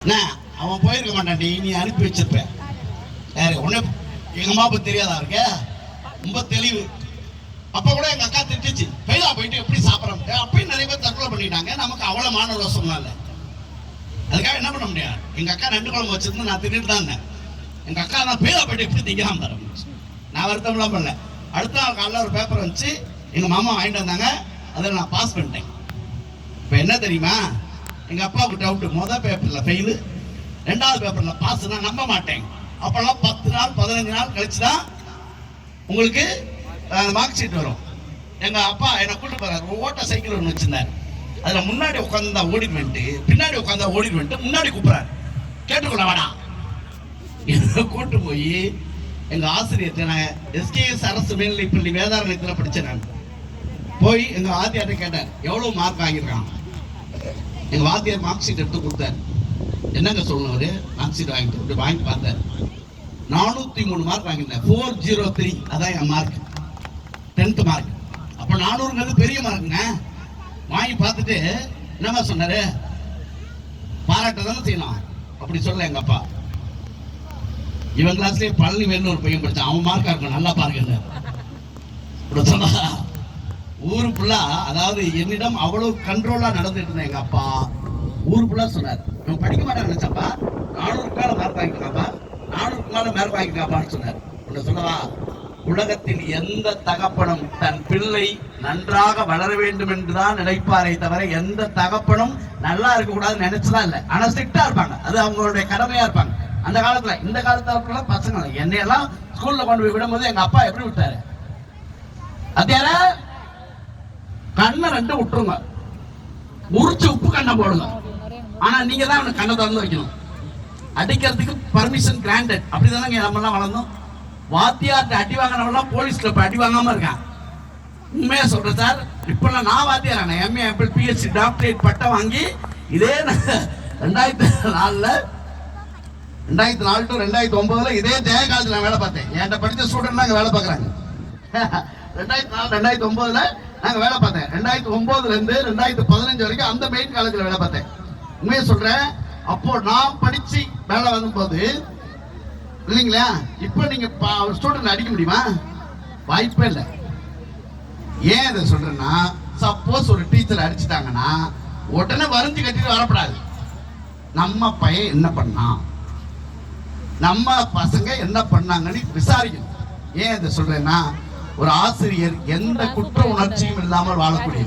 அவன் போயிருக்க மாட்டான்டி, நீ அனுப்பி வச்சிருப்ப. யாரு உன்ன எங்க அம்மா பத்தி தெரியாதா இருக்க? ரொம்ப தெளிவு. அப்ப கூட எங்க அக்கா திட்டுச்சு, பெய்தா போயிட்டு எப்படி சாப்பிடறோம். அப்பயும் நிறைய பேர் தற்கொலை பண்ணிட்டாங்க. நமக்கு அவ்வளவு மான ரோசம்லாம் இல்லை. அதுக்காக என்ன பண்ண முடியாது. எங்க அக்கா 2 குழம்பு வச்சிருந்து நான் தின்னுட்டு தான் இருந்தேன். எங்க அக்கா நான் பெய்தா போயிட்டு எப்படி திங்கிறான் பாரு. நான் வருத்தம்லாம் பண்ணல. அடுத்த நாள் காலைல ஒரு பேப்பர் வந்துச்சு, எங்க மாமா வாங்கிட்டு வந்தாங்க. அதில் நான் பாஸ் பண்ணிட்டேன். இப்ப என்ன தெரியுமா, எங்க அப்பாவுக்கு டவுட். முதல் பேப்பர்ல ஃபெயிலு, 2வது பேப்பர்ல பாஸ். நான் நம்ப மாட்டேன். அப்பெல்லாம் 10 நாள் 15 நாள் கழிச்சுதான் உங்களுக்கு மார்க் ஷீட் வரும். எங்க அப்பா என்னை கூட்டு போறாரு. ஓட்ட சைக்கிள் ஒன்று வச்சிருந்தாரு. அதுல முன்னாடி உட்காந்து ஓடிட்டு, பின்னாடி உட்காந்து ஓடிட்டு, முன்னாடி கூப்பிடுறாரு, கேட்டுக்கொள்ள வேடா. கூட்டு போய் எங்க ஆசிரியர், நான் எஸ்கேஎஸ் அரசு மேல்நிலைப்பள்ளி வேதாரண்யத்தில் படிச்சேன். நான் போய் எங்க வாத்தியார்ட்ட கேட்டார், எவ்வளவு மார்க் வாங்கியிருக்கான். எங்க வாத்தியார் மார்க் ஷீட் எடுத்து கொடுத்தாரு. என்னங்க சொல்லணும், மார்க் ஷீட் வாங்கிட்டு வாங்கி பார்த்தாரு. 403 மார்க் வாங்கியிருந்தேன். 403 அதான் என் மார்க், 10th மார்க். அப்ப 400 பெரிய மார்க்குங்க. வாங்கி பார்த்துட்டு என்னமா சொன்னாரு, பாராட்ட தானே செய்யலாம். அப்படி சொல்ல எங்க அப்பா. இவன் கிளாஸ்லயே பழனி வேணும் ஒரு பையன் படிச்சான். அவன் மார்க்கா இருக்கும், நல்லா பாருங்க. ஊரு ஃபுல்லா, அதாவது என்னிடம் அவ்வளவு கண்ட்ரோலா நடந்துட்டு இருந்தேன் எங்க அப்பா. ஊரு ஃபுல்லா சொன்னார், இவன் படிக்க மாட்டான் நினைச்சப்பா, 400 மேல மார்க் வாங்கிக்கலாம்ப்பா, 400 மேல மார்க் வாங்கிக்கலாம்ப்பான்னு சொன்னார். உன்னை சொல்லவா, உலகத்தில் எந்த தகப்பனும் தன் பிள்ளை நன்றாக வளர வேண்டும் என்றுதான் நினைப்பாரே தவிர எந்த தகப்பனும் நல்லா இருக்க கூடாதுன்னு நினைச்சுதான் இல்லை. ஆனா ஸ்ட்ரிக்டா இருப்பாங்க, அது அவங்களுடைய கடமையா இருப்பாங்க அந்த காலத்துல. இந்த காலத்துல பசங்க என்னையெல்லாம் ஸ்கூல்ல கொண்டு போய் விடும்போது எங்க அப்பா எப்படி விட்டாரு, அத்தியார கண்ணை 2 விட்டுருங்க, உரிச்சு உப்பு கண்ணை போடுங்க. ஆனா நீங்க தான் அவனுக்கு கண்ணை திறந்து வைக்கணும். அடிக்கிறதுக்கு பர்மிஷன் கிராண்டட். அப்படிதானங்க நம்ம எல்லாம் வளர்ந்தோம். வாத்தியார்ட்ட அடி வாங்கினவெல்லாம் போலீஸ்ல அடி வாங்காம இருக்கான். உண்மையா சொல்றேன் சார். இப்ப நான் வாத்தியார், எம்ஏ எம்பிள் பிஹெச்டி டாக்டரேட் பட்டம் வாங்கி இதே 2004 to 2009 இதே ஜெய காலேஜ்ல நான் வேலை பார்த்தேன். என்கிட்ட படிச்ச ஸ்டூடெண்ட் நாங்க வேலை பார்க்கறாங்க. 2004 2009 நாங்க வேலை பார்த்தேன். 2009 இருந்து 2015 வரைக்கும் அந்த மெயின் காலேஜ்ல வேலை பார்த்தேன். உண்மையை சொல்றேன். அப்போ நான் படிச்சு வேலை வரும்போது இல்லைங்களா, இப்ப நீங்க ஸ்டூடெண்ட் அடிக்க முடியுமா? வாய்ப்பே இல்லை. ஏன் இதை சொல்றேன்னா, சப்போஸ் ஒரு டீச்சர் அடிச்சுட்டாங்கன்னா உடனே வரிஞ்சு கட்டிட்டு வரப்படாது. நம்ம பையன் என்ன பண்ணா, நம்ம பசங்க என்ன பண்ணாங்கன்னு விசாரிக்கணும். ஏன் இதை சொல்றேன்னா, ஒரு ஆசிரியர் எந்த குற்ற உணர்ச்சியும் இல்லாமல் வாழக்கூடிய